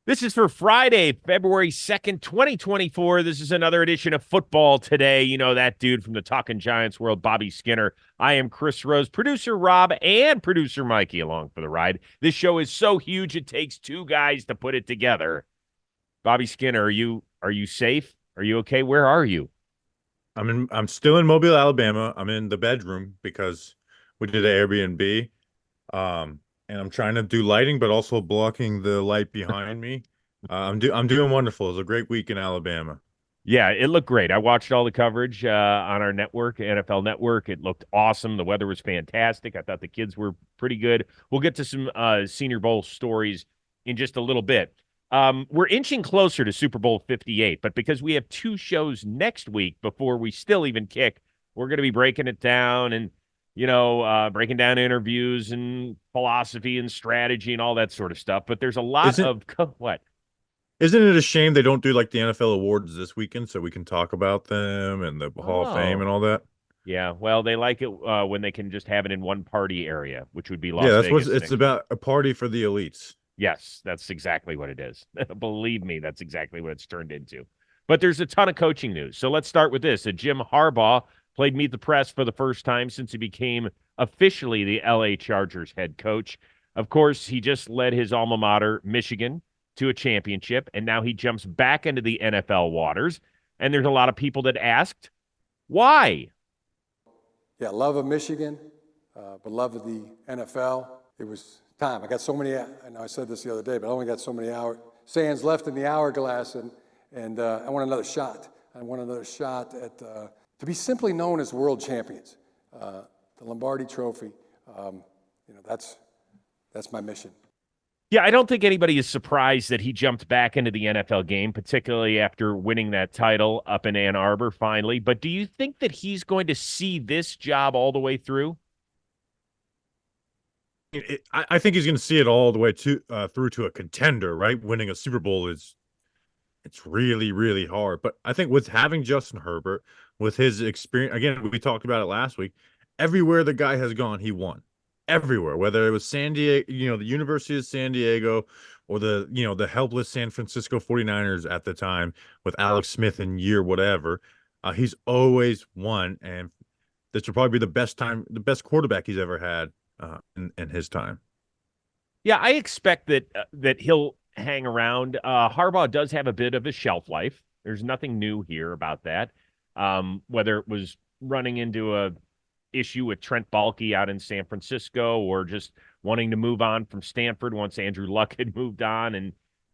This is for Friday, February 2nd, 2024. This is another edition of Football Today. You know that dude from the Talking Giants world, Bobby Skinner. I am Chris Rose, producer Rob, and producer Mikey along for the ride. This show is so huge it takes two guys to put it together. Bobby Skinner, are you safe? Are you okay? Where are you? I'm still in Mobile, Alabama. I'm in the bedroom because we did an Airbnb. And I'm trying to do lighting, but also blocking the light behind me. I'm doing wonderful. It was a great week in Alabama. Yeah, it looked great. I watched all the coverage on our network, NFL Network. It looked awesome. The weather was fantastic. I thought the kids were pretty good. We'll get to some Senior Bowl stories in just a little bit. We're inching closer to Super Bowl 58, but because we have two shows next week before we still even kick, we're going to be breaking it down and, breaking down interviews and philosophy and strategy and all that sort of stuff. But there's a lot Isn't of what? isn't it a shame they don't do like the NFL awards this weekend so we can talk about them and the Hall of Fame Oh. and all that? Yeah, well, they like it when they can just have it in one party area, which would be Yeah, Las that's what Vegas. it's about, a party for the elites. Yes, that's exactly what it is. Believe me, that's exactly what it's turned into. But there's a ton of coaching news. So let's start with this. Jim Harbaugh played Meet the Press for the first time since he became officially the LA Chargers head coach. Of course, he just led his alma mater, Michigan, to a championship, and now he jumps back into the NFL waters. And there's a lot of people that asked, why? Yeah, love of Michigan, but love of the NFL. It was time. I got so many. I know I said this the other day, but I only got so many sands left in the hourglass, and I want another shot. I want another shot at to be simply known as world champions. The Lombardi Trophy. That's my mission. Yeah, I don't think anybody is surprised that he jumped back into the NFL game, particularly after winning that title up in Ann Arbor finally. But do you think that he's going to see this job all the way through? I think he's going to see it all the way to through to a contender, right? Winning a Super Bowl is it's really, really hard. But I think with having Justin Herbert, with his experience, again, we talked about it last week. Everywhere the guy has gone, he won. Everywhere, whether it was San Diego, the University of San Diego, or the helpless San Francisco 49ers at the time with Alex Smith in year whatever, he's always won. And this will probably be the best quarterback he's ever had in his time. Yeah, I expect that he'll hang around. Harbaugh does have a bit of a shelf life. There's nothing new here about that. Whether it was running into a issue with Trent Baalke out in San Francisco or just wanting to move on from Stanford once Andrew Luck had moved on and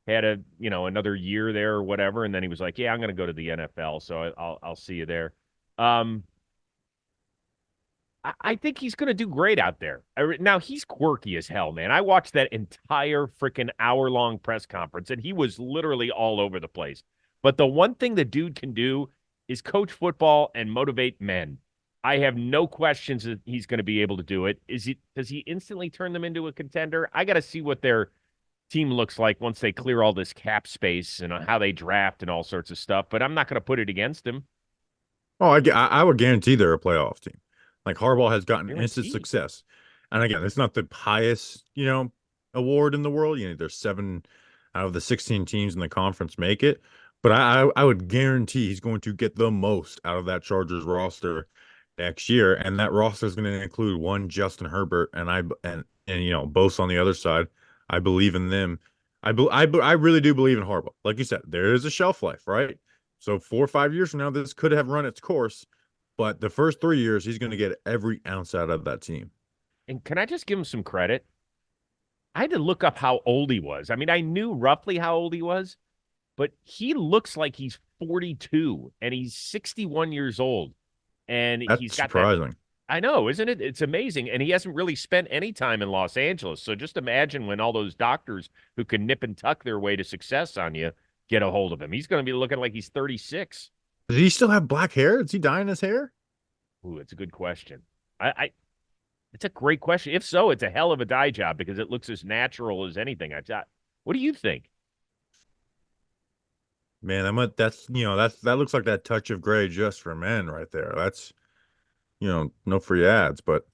had another year there or whatever, and then he was like, "Yeah, I'm going to go to the NFL, so I'll see you there." Um, I think he's going to do great out there. Now, he's quirky as hell, man. I watched that entire freaking hour-long press conference, and he was literally all over the place. But the one thing the dude can do is coach football and motivate men. I have no questions that he's going to be able to do it. Does he instantly turn them into a contender? I got to see what their team looks like once they clear all this cap space and how they draft and all sorts of stuff, but I'm not going to put it against him. Oh, I would guarantee they're a playoff team. Like Harbaugh has gotten instant Guarantee. success, and again, it's not the highest award in the world. There's 7 out of the 16 teams in the conference make it, but I would guarantee he's going to get the most out of that Chargers roster next year, and that roster is going to include one Justin Herbert, and both on the other side. I believe in them. I really do believe in Harbaugh. Like you said, there is a shelf life, right? So 4 or 5 years from now, this could have run its course, but the first 3 years, he's going to get every ounce out of that team. And can I just give him some credit? I had to look up how old he was. I mean, I knew roughly how old he was, but he looks like he's 42 and he's 61 years old. And he's That's got that. surprising. I know, isn't it? It's amazing. And he hasn't really spent any time in Los Angeles. So just imagine when all those doctors who can nip and tuck their way to success on you get a hold of him. He's going to be looking like he's 36. Does he still have black hair? Is he dyeing his hair? Ooh, it's a good question. I It's a great question. If so, it's a hell of a dye job because it looks as natural as anything I've got. What do you think? Man, that looks like that touch of gray just for men right there. That's no free ads, but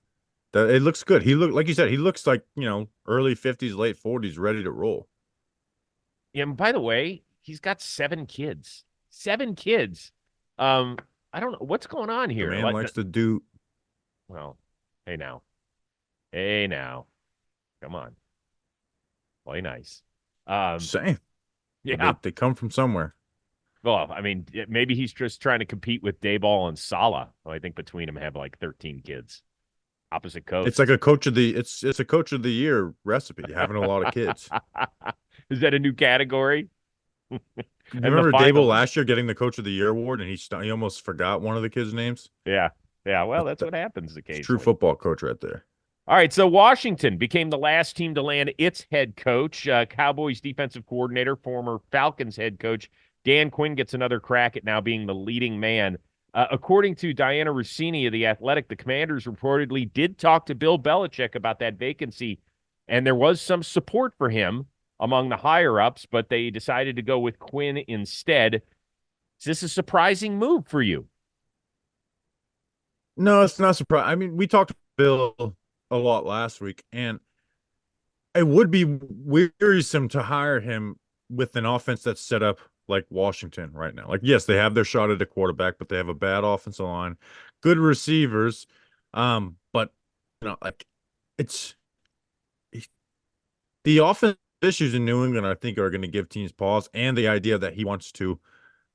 that it looks good. He look like you said, he looks like, early 50s, late 40s, ready to roll. And by the way, he's got 7 kids. 7 kids. Um, I don't know what's going on The here. man likes to do. Well, hey now. Hey now. Come on. Play nice. Same. Yeah. They come from somewhere. Well, I mean, maybe he's just trying to compete with Dayball and Sala. Well, I think between them have like 13 kids. Opposite coast. It's like a coach of the it's a coach of the year recipe, having a lot of kids. Is that a new category? You And the remember Dable finals. last year getting the coach of the year award, and he almost forgot one of the kids' names. Yeah. Yeah. Well, that's what happens It's true occasionally. football coach right there. All right, so Washington became the last team to land its head coach. Cowboys defensive coordinator, former Falcons head coach Dan Quinn gets another crack at now being the leading man. According to Diana Rossini of The Athletic, the Commanders reportedly did talk to Bill Belichick about that vacancy, and there was some support for him among the higher-ups, but they decided to go with Quinn instead. Is this a surprising move for you? No, it's not surprising. I mean, we talked to Bill a lot last week, and it would be wearisome to hire him with an offense that's set up like Washington right now. Like, yes, they have their shot at a quarterback, but they have a bad offensive line, good receivers. But like it's the offense issues in New England, I think, are going to give teams pause, and the idea that he wants to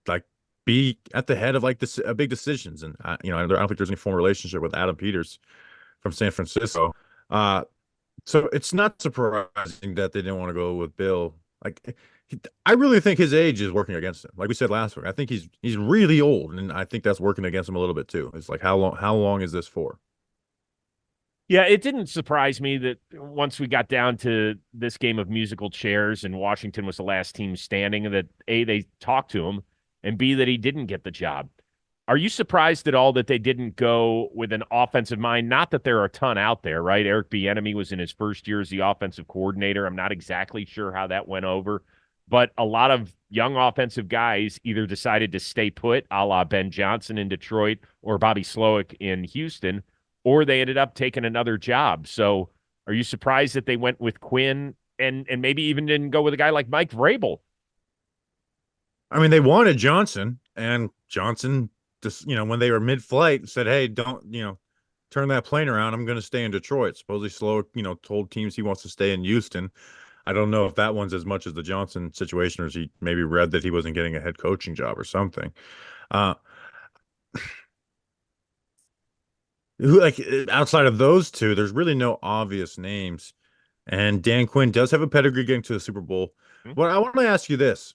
like be at the head of like this big decisions. And I don't think there's any formal relationship with Adam Peters from San Francisco. So it's not surprising that they didn't want to go with Bill. Like, I really think his age is working against him. Like we said last week, I think he's really old, and I think that's working against him a little bit too. It's like how long is this for? Yeah, it didn't surprise me that once we got down to this game of musical chairs and Washington was the last team standing, that A, they talked to him, and B, that he didn't get the job. Are you surprised at all that they didn't go with an offensive mind? Not that there are a ton out there, right? Eric Bieniemy was in his first year as the offensive coordinator. I'm not exactly sure how that went over, but a lot of young offensive guys either decided to stay put, a la Ben Johnson in Detroit or Bobby Slowick in Houston, or they ended up taking another job. So are you surprised that they went with Quinn and maybe even didn't go with a guy like Mike Vrabel? I mean, they wanted Johnson, and Johnson just, when they were mid-flight, said, "Hey, don't, turn that plane around. I'm going to stay in Detroit." Supposedly Slow, told teams he wants to stay in Houston. I don't know if that one's as much as the Johnson situation, or he maybe read that he wasn't getting a head coaching job or something. Outside of those two, there's really no obvious names. And Dan Quinn does have a pedigree getting to the Super Bowl. But I want to ask you this.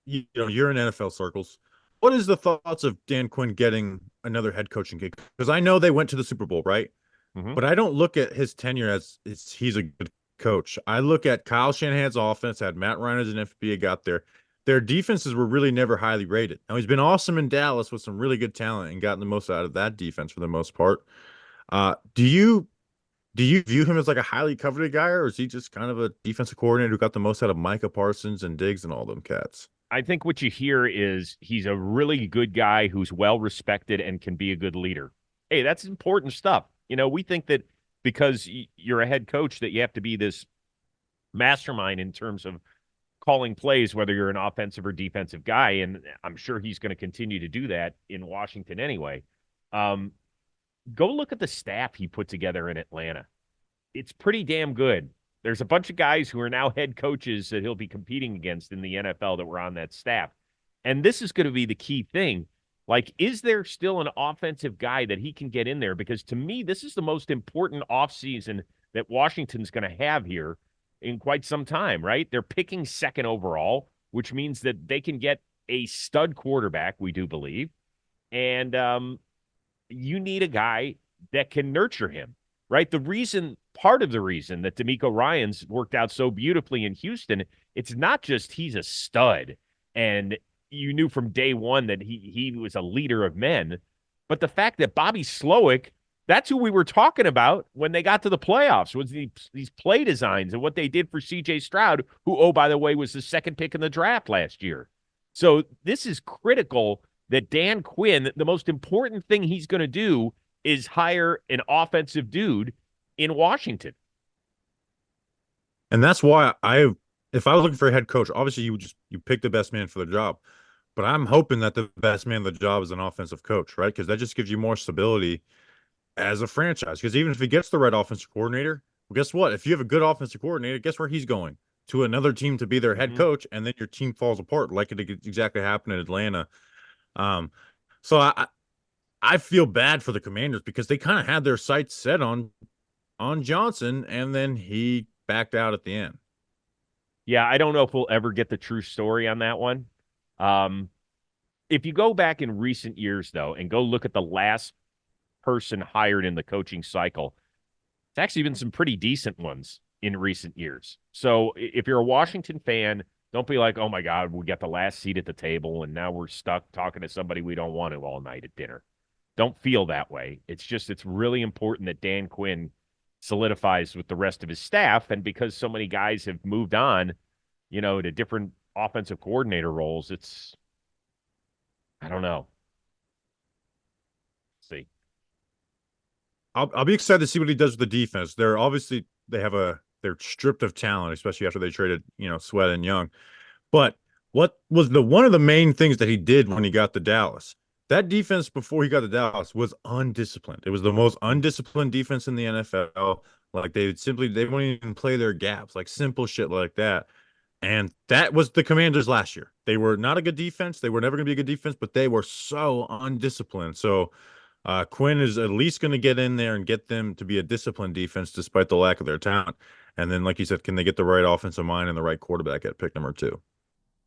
You're in NFL circles. What is the thoughts of Dan Quinn getting another head coaching gig? Because I know they went to the Super Bowl, right? Mm-hmm. But I don't look at his tenure as he's a good coach. I look at Kyle Shanahan's offense, had Matt Ryan as an FBA, got there. Their defenses were really never highly rated. Now, he's been awesome in Dallas with some really good talent and gotten the most out of that defense for the most part. Do you view him as like a highly coveted guy, or is he just kind of a defensive coordinator who got the most out of Micah Parsons and Diggs and all them cats? I think what you hear is he's a really good guy who's well respected and can be a good leader. Hey, that's important stuff. We think that because you're a head coach that you have to be this mastermind in terms of calling plays, whether you're an offensive or defensive guy. And I'm sure he's going to continue to do that in Washington anyway. Go look at the staff he put together in Atlanta. It's pretty damn good. There's a bunch of guys who are now head coaches that he'll be competing against in the NFL that were on that staff. And this is going to be the key thing. Like, is there still an offensive guy that he can get in there? Because to me, this is the most important offseason that Washington's going to have here in quite some time, right? They're picking second overall, which means that they can get a stud quarterback, we do believe. And you need a guy that can nurture him, right? Part of the reason that DeMeco Ryans worked out so beautifully in Houston, it's not just he's a stud and you knew from day one that he was a leader of men, but the fact that Bobby Slowick, that's who we were talking about when they got to the playoffs, was these play designs and what they did for C.J. Stroud, who, oh, by the way, was the second pick in the draft last year. So this is critical that Dan Quinn, the most important thing he's going to do is hire an offensive dude in Washington. And that's why if I was looking for a head coach, obviously you pick the best man for the job. But I'm hoping that the best man of the job is an offensive coach, right? Because that just gives you more stability as a franchise. Because even if he gets the right offensive coordinator, well, guess what? If you have a good offensive coordinator, guess where he's going? To another team to be their head Mm-hmm. coach, and then your team falls apart, like it exactly happened in Atlanta. Um, so I feel bad for the Commanders because they kind of had their sights set on Johnson, and then he backed out at the end. Yeah, I don't know if we'll ever get the true story on that one. Um, if you go back in recent years, though, and go look at the last person hired in the coaching cycle, it's actually been some pretty decent ones in recent years. So if you're a Washington fan, don't be like, oh my God, we got the last seat at the table and now we're stuck talking to somebody we don't want to all night at dinner. Don't feel that way. It's just, it's really important that Dan Quinn solidifies with the rest of his staff. And because so many guys have moved on, to different offensive coordinator roles, I don't know. Let's see. I'll be excited to see what he does with the defense. They're stripped of talent, especially after they traded, Sweat and Young. But what was one of the main things that he did when he got to Dallas? That defense before he got to Dallas was undisciplined. It was the most undisciplined defense in the NFL. Like they wouldn't even play their gaps, like simple shit like that. And that was the Commanders last year. They were not a good defense. They were never going to be a good defense, but they were so undisciplined. So Quinn is at least going to get in there and get them to be a disciplined defense despite the lack of their talent. And then, like you said, can they get the right offensive mind and the right quarterback at pick number 2?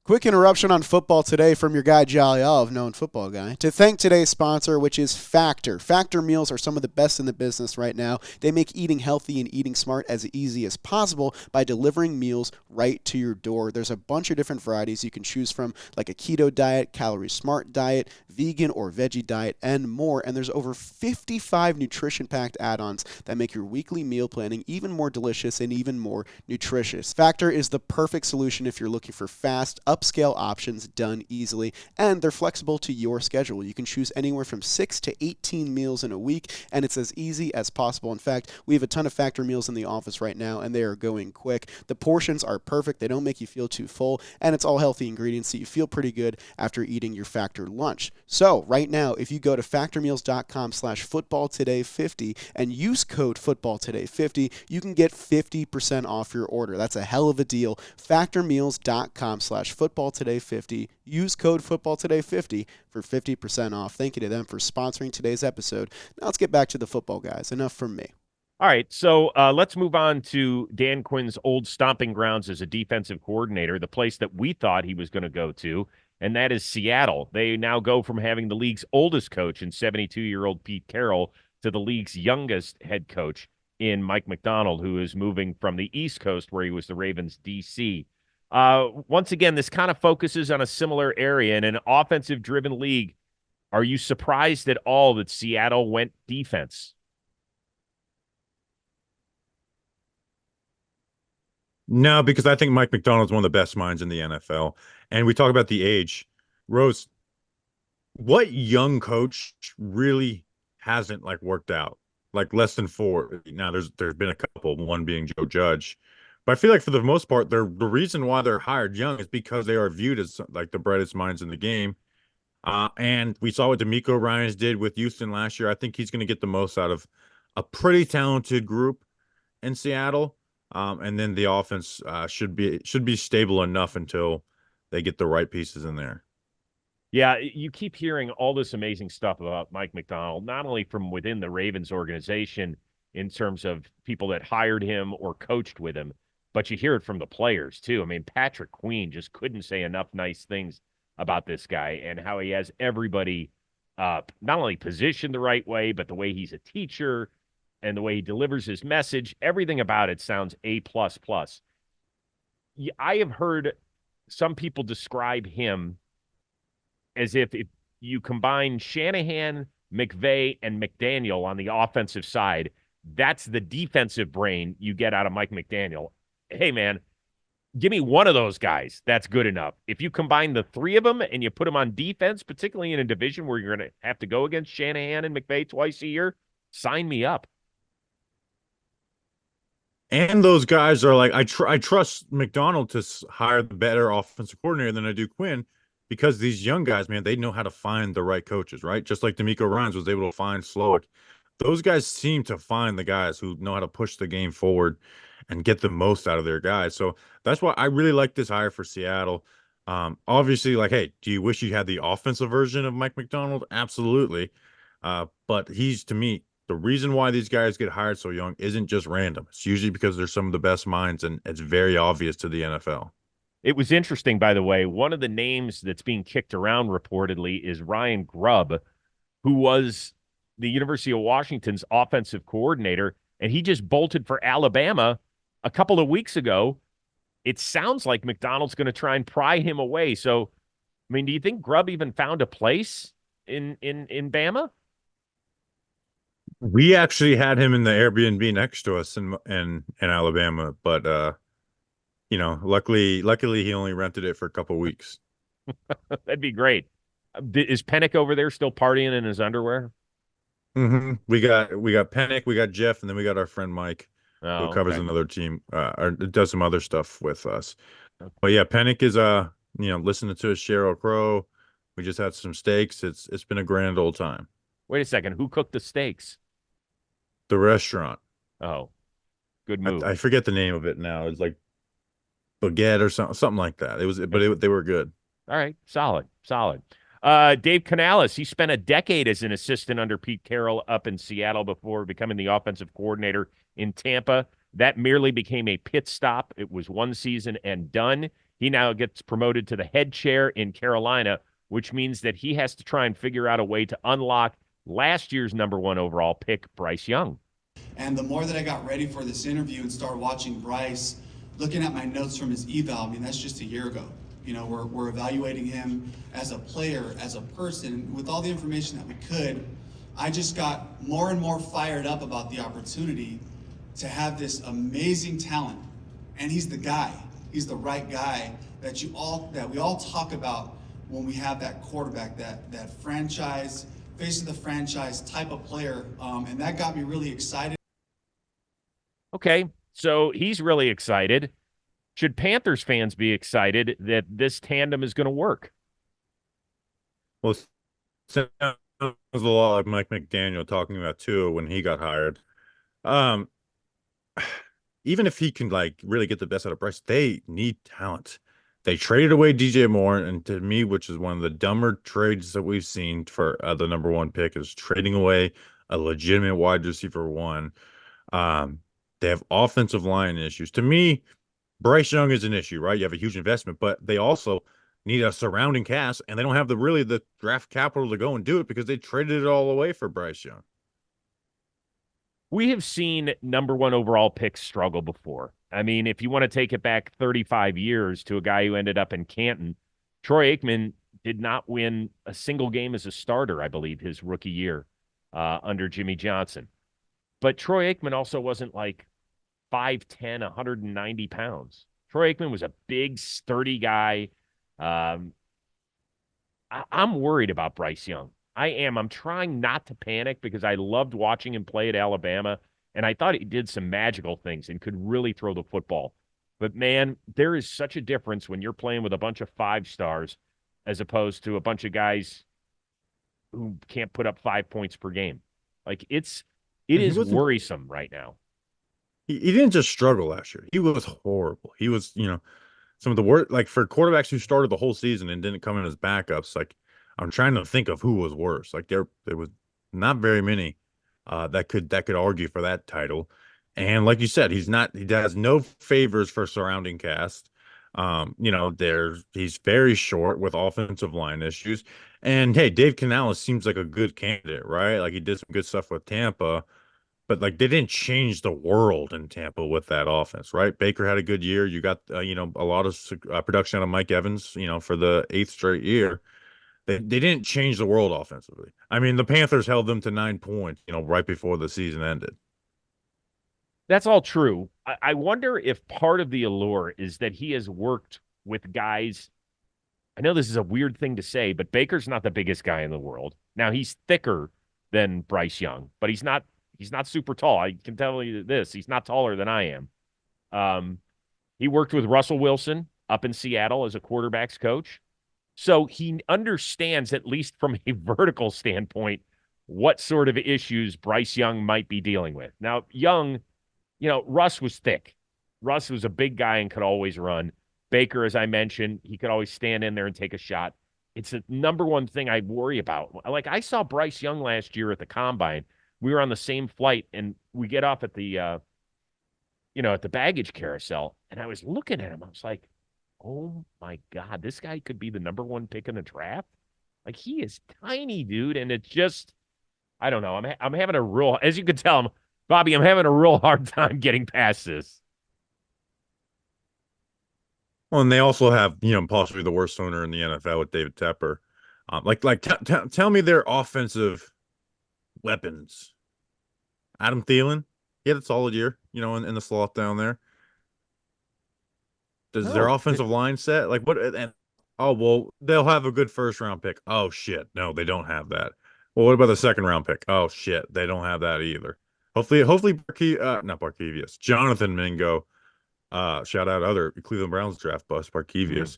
Quick interruption on football today from your guy Jolly Olive, known football guy, to thank today's sponsor, which is Factor. Factor meals are some of the best in the business right now. They make eating healthy and eating smart as easy as possible by delivering meals right to your door. There's a bunch of different varieties you can choose from, like a keto diet, calorie smart diet, vegan or veggie diet, and more. And there's over 55 nutrition-packed add-ons that make your weekly meal planning even more delicious and even more nutritious. Factor is the perfect solution if you're looking for fast, upscale options done easily, and they're flexible to your schedule. You can choose anywhere from 6 to 18 meals in a week, and it's as easy as possible. In fact, we have a ton of Factor meals in the office right now, and they are going quick. The portions are perfect. They don't make you feel too full, and it's all healthy ingredients, so you feel pretty good after eating your Factor lunch. So right now, if you go to factormeals.com/footballtoday50 and use code footballtoday50, you can get 50% off your order. That's a hell of a deal. Factormeals.com/footballtoday50. Use code footballtoday50 for 50% off. Thank you to them for sponsoring today's episode. Now let's get back to the football, guys. Enough from me. All right, so let's move on to Dan Quinn's old stomping grounds as a defensive coordinator, the place that we thought he was going to go to, and that is Seattle. They now go from having the league's oldest coach in 72-year-old Pete Carroll to the league's youngest head coach in Mike MacDonald, who is moving from the East Coast where he was the Ravens' DC. Once again, this kind of focuses on a similar area in an offensive-driven league. Are you surprised at all that Seattle went defense? No, because I think Mike MacDonald's one of the best minds in the NFL. And we talk about the age. Rose, what young coach really hasn't worked out? Like less than 4. Now there's been a couple, one being Joe Judge. But I feel like for the most part, the reason why they're hired young is because they are viewed as like the brightest minds in the game. And we saw what DeMeco Ryans did with Houston last year. I think he's going to get the most out of a pretty talented group in Seattle. And then the offense should be stable enough until they get the right pieces in there. Yeah, you keep hearing all this amazing stuff about Mike MacDonald, not only from within the Ravens organization in terms of people that hired him or coached with him, but you hear it from the players too. I mean, Patrick Queen just couldn't say enough nice things about this guy and how he has everybody not only positioned the right way, but the way he's a teacher and the way he delivers his message. Everything about it sounds A++. I have heard some people describe him as if you combine Shanahan, McVay, and McDaniel on the offensive side, that's the defensive brain you get out of Mike McDaniel. Hey, man, give me one of those guys. That's good enough. If you combine the three of them and you put them on defense, particularly in a division where you're going to have to go against Shanahan and McVay twice a year, sign me up. And those guys are like, I trust MacDonald to hire the better offensive coordinator than I do Quinn, because these young guys, man, they know how to find the right coaches, right? Just like D'Amico Ryans was able to find Slowick. Those guys seem to find the guys who know how to push the game forward and get the most out of their guys. So that's why I really like this hire for Seattle. Obviously, like, hey, do you wish you had the offensive version of Mike MacDonald? Absolutely. But he's, to me, the reason why these guys get hired so young isn't just random. It's usually because they're some of the best minds, and it's very obvious to the NFL. It was interesting, by the way. One of the names that's being kicked around reportedly is Ryan Grubb, who was the University of Washington's offensive coordinator, and he just bolted for Alabama a couple of weeks ago. It sounds like McDonald's going to try and pry him away. So, I mean, do you think Grubb even found a place in Bama? We actually had him in the Airbnb next to us in Alabama, but luckily he only rented it for a couple weeks. That'd be great. Is Pennick over there still partying in his underwear? We got Pennick, we got Jeff, and then we got our friend Mike, who Oh, covers okay. another team, or does some other stuff with us. Okay. But yeah, Pennick is listening to Sheryl Crow. We just had some steaks. It's been a grand old time. Wait a second. Who cooked the steaks? The restaurant. Oh, good move. I forget the name of it now. It's like Baguette or something like that. They were good. All right, solid, solid. Dave Canales, he spent a decade as an assistant under Pete Carroll up in Seattle before becoming the offensive coordinator in Tampa. That merely became a pit stop. It was one season and done. He now gets promoted to the head chair in Carolina, which means that he has to try and figure out a way to unlock last year's #1 overall pick, Bryce Young. And the more that I got ready for this interview and started watching Bryce, looking at my notes from his eval, I mean, that's just a year ago. You know, we're evaluating him as a player, as a person. With all the information that we could, I just got more and more fired up about the opportunity to have this amazing talent. And he's the guy. He's the right guy that we all talk about when we have that quarterback, that franchise, face of the franchise type of player. And that got me really excited. Okay, so he's really excited. Should Panthers fans be excited that this tandem is going to work? Well, it sounds a lot like Mike McDaniel talking about Tua when he got hired. Even if he can really get the best out of Bryce, they need talent. They traded away DJ Moore, and to me, which is one of the dumber trades that we've seen for the #1 pick, is trading away a legitimate wide receiver one. They have offensive line issues. To me, Bryce Young is an issue, right? You have a huge investment, but they also need a surrounding cast, and they don't have the draft capital to go and do it because they traded it all away for Bryce Young. We have seen #1 overall picks struggle before. I mean, if you want to take it back 35 years to a guy who ended up in Canton, Troy Aikman did not win a single game as a starter, I believe, his rookie year under Jimmy Johnson. But Troy Aikman also wasn't like 5'10", 190 pounds. Troy Aikman was a big, sturdy guy. I'm worried about Bryce Young. I am. I'm trying not to panic because I loved watching him play at Alabama, and I thought he did some magical things and could really throw the football. But, man, there is such a difference when you're playing with a bunch of 5-stars as opposed to a bunch of guys who can't put up 5 points per game. Like, it is worrisome right now. He didn't just struggle last year. He was horrible. He was, some of the worst, like for quarterbacks who started the whole season and didn't come in as backups. Like, I'm trying to think of who was worse. Like there was not very many that could argue for that title. And like you said, he has no favors for surrounding cast. He's very short with offensive line issues. And hey, Dave Canales seems like a good candidate, right? Like he did some good stuff with Tampa. But they didn't change the world in Tampa with that offense, right? Baker had a good year. You got a lot of production out of Mike Evans, for the 8th straight year. They didn't change the world offensively. I mean, the Panthers held them to 9 points, right before the season ended. That's all true. I wonder if part of the allure is that he has worked with guys. I know this is a weird thing to say, but Baker's not the biggest guy in the world. Now he's thicker than Bryce Young, but he's not super tall. I can tell you this. He's not taller than I am. He worked with Russell Wilson up in Seattle as a quarterbacks coach. So he understands, at least from a vertical standpoint, what sort of issues Bryce Young might be dealing with. Now, Young, Russ was thick. Russ was a big guy and could always run. Baker, as I mentioned, he could always stand in there and take a shot. It's the number one thing I worry about. Like, I saw Bryce Young last year at the Combine. We were on the same flight, and we get off at the, at the baggage carousel, and I was looking at him. I was like, oh, my God, this guy could be the number one pick in the draft. Like, he is tiny, dude, and it's just, I don't know. I'm having a real, as you can tell, Bobby, I'm having a real hard time getting past this. Well, and they also have, possibly the worst owner in the NFL with David Tepper. Tell me their offensive weapons. Adam Thielen, he had a solid year, in the slot down there. Does their offensive line set like what? And oh well, they'll have a good first round pick. Oh shit, no, they don't have that. Well, what about the second round pick? Oh shit, they don't have that either. Hopefully, not Barkevius, Jonathan Mingo. Shout out other Cleveland Browns draft bust, Barkevius.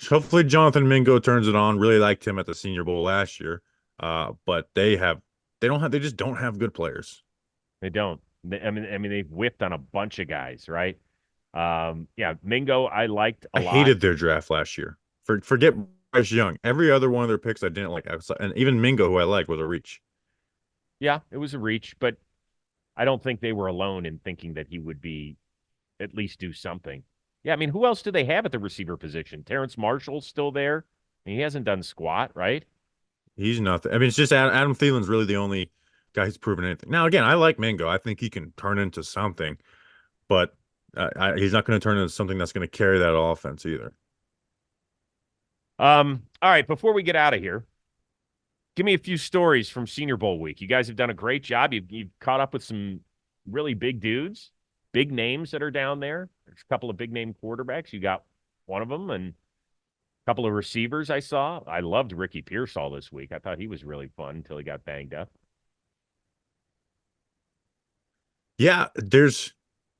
Hopefully, Jonathan Mingo turns it on. Really liked him at the Senior Bowl last year. But they just don't have good players. They don't. I mean, they've whipped on a bunch of guys, right? Mingo, I liked a lot. I hated their draft last year. Forget Bryce Young. Every other one of their picks I didn't like. And even Mingo, who I like, was a reach. Yeah, it was a reach, but I don't think they were alone in thinking that he would be at least do something. Yeah, I mean, who else do they have at the receiver position? Terrence Marshall's still there. He hasn't done squat, right? He's nothing. I mean, it's just Adam Thielen's really the only guy who's proven anything. Now, again, I like Mingo. I think he can turn into something, but he's not going to turn into something that's going to carry that offense either. All right, before we get out of here, give me a few stories from Senior Bowl week. You guys have done a great job. You've caught up with some really big dudes, big names that are down there. There's a couple of big name quarterbacks. You got one of them, and a couple of receivers I saw. I loved Ricky Pearsall this week. I thought he was really fun until he got banged up. Yeah,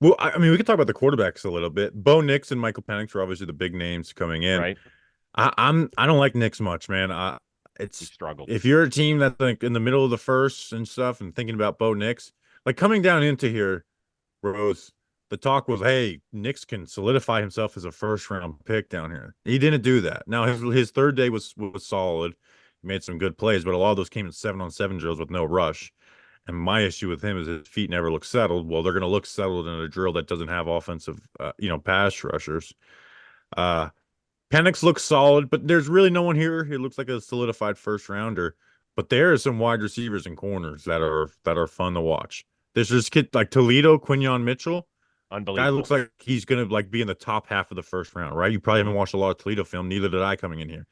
well, I mean, we could talk about the quarterbacks a little bit. Bo Nix and Michael Penix are obviously the big names coming in. Right. I don't like Nix much, man. He struggled. If you're a team that's like in the middle of the first and stuff and thinking about Bo Nix, like coming down into here, Rose, the talk was, hey, Nix can solidify himself as a first round pick down here. He didn't do that. Now his third day was solid. He made some good plays, but a lot of those came in 7-on-7 drills with no rush. And my issue with him is his feet never look settled. Well, they're going to look settled in a drill that doesn't have offensive, pass rushers. Penix looks solid, but there's really no one here. He looks like a solidified first rounder. But there are some wide receivers and corners that are fun to watch. There's this kid like Toledo, Quinyon Mitchell. Unbelievable. Guy looks like he's gonna be in the top half of the first round, right? You probably haven't watched a lot of Toledo film. Neither did I coming in here.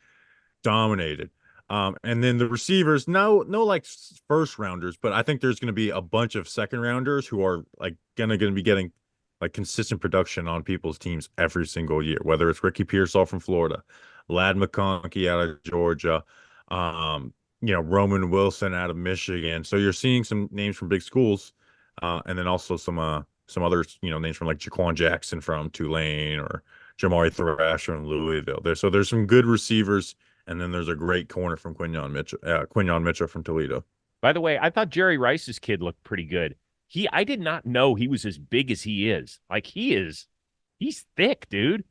Dominated. And then the receivers, no like first rounders, but I think there's going to be a bunch of second rounders who are like going to be getting like consistent production on people's teams every single year, whether it's Ricky Pearsall from Florida, Lad McConkey out of Georgia, Roman Wilson out of Michigan. So you're seeing some names from big schools, and then also some others, names from like Jaquan Jackson from Tulane or Jamari Thrasher from Louisville. There's some good receivers. And then there's a great corner from Quinyon Mitchell from Toledo. By the way, I thought Jerry Rice's kid looked pretty good. I did not know he was as big as he is. Like he's thick, dude.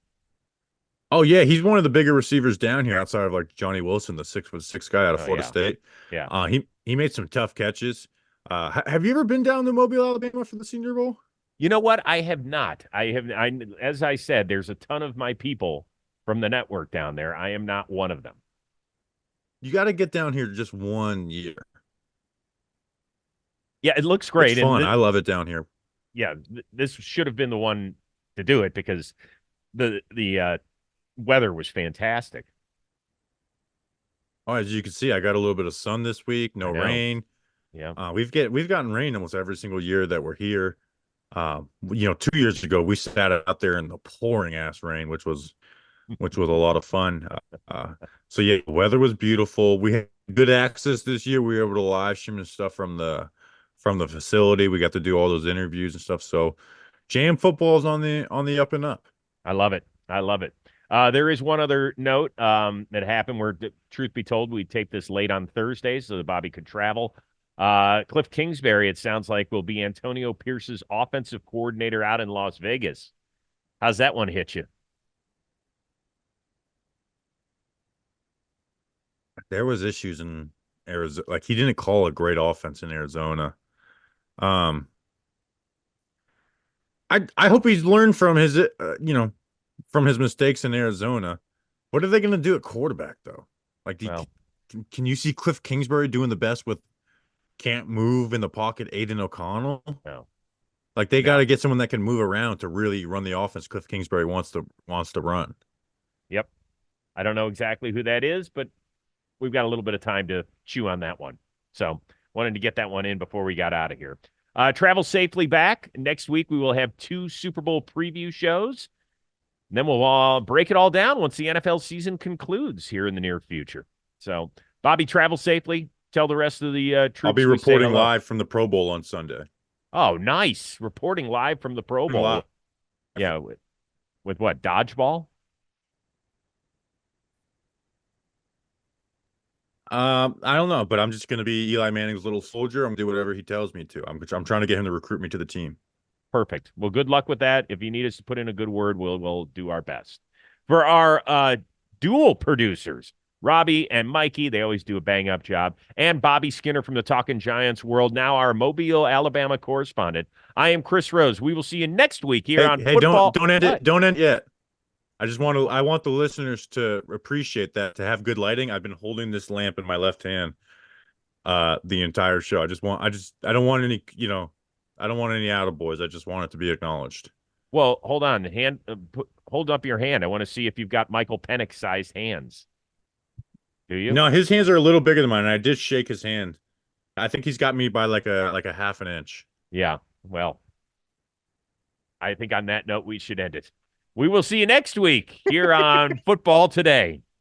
Oh yeah, he's one of the bigger receivers down here outside of like Johnny Wilson, the 6'6" guy out of Florida State. Yeah. He made some tough catches. Have you ever been down to Mobile, Alabama for the Senior Bowl? You know what? I have not. As I said, there's a ton of my people from the network down there. I am not one of them. You got to get down here just 1 year. Yeah, it looks great. It's fun. I love it down here. Yeah, this should have been the one to do it because the weather was fantastic. Oh, as you can see, I got a little bit of sun this week. No rain. Yeah, we've gotten rain almost every single year that we're here. 2 years ago we sat out there in the pouring ass rain, which was a lot of fun. So yeah, the weather was beautiful. We had good access this year. We were able to live stream and stuff from the facility. We got to do all those interviews and stuff. So Jam football's on the up and up. I love it. I love it. There is one other note that happened where, truth be told, we taped this late on Thursday so that Bobby could travel. Cliff Kingsbury, it sounds like, will be Antonio Pierce's offensive coordinator out in Las Vegas. How's that one hit you? There was issues in Arizona. Like, he didn't call a great offense in Arizona. Um, I hope he's learned from his from his mistakes in Arizona. What are they going to do at quarterback though? Like, Well, can you see Cliff Kingsbury doing the best with can't move in the pocket Aiden O'Connell? no. Like, they No. got to get someone that can move around to really run the offense Cliff Kingsbury wants to run. Yep. I don't know exactly who that is, but we've got a little bit of time to chew on that one. So wanted to get that one in before we got out of here. Travel safely back. Next week, we will have 2 Super Bowl preview shows. And then we'll break it all down once the NFL season concludes here in the near future. So, Bobby, travel safely. Tell the rest of the troops. I'll be we say reporting hello. live from the Pro Bowl on Sunday. Oh, nice. Reporting live from the Pro Bowl. Live. Yeah. With what? Dodgeball? I don't know, but I'm just going to be Eli Manning's little soldier. I'm going to do whatever he tells me to. I'm trying to get him to recruit me to the team. Perfect. Well, good luck with that. If you need us to put in a good word, we'll do our best. For our dual producers, Robbie and Mikey, they always do a bang-up job, and Bobby Skinner from the Talking Giants world, now our Mobile, Alabama correspondent. I am Chris Rose. We will see you next week here on Football. Don't end What? it. Don't end yet. I want the listeners to appreciate that, to have good lighting. I've been holding this lamp in my left hand the entire show. I don't want any, I don't want any attaboys. I just want it to be acknowledged. Well, hold on. Hold up your hand. I want to see if you've got Michael Penix-sized hands. Do you? No, his hands are a little bigger than mine. And I did shake his hand. I think he's got me by like a half an inch. Yeah. Well, I think on that note, we should end it. We will see you next week here on Football Today.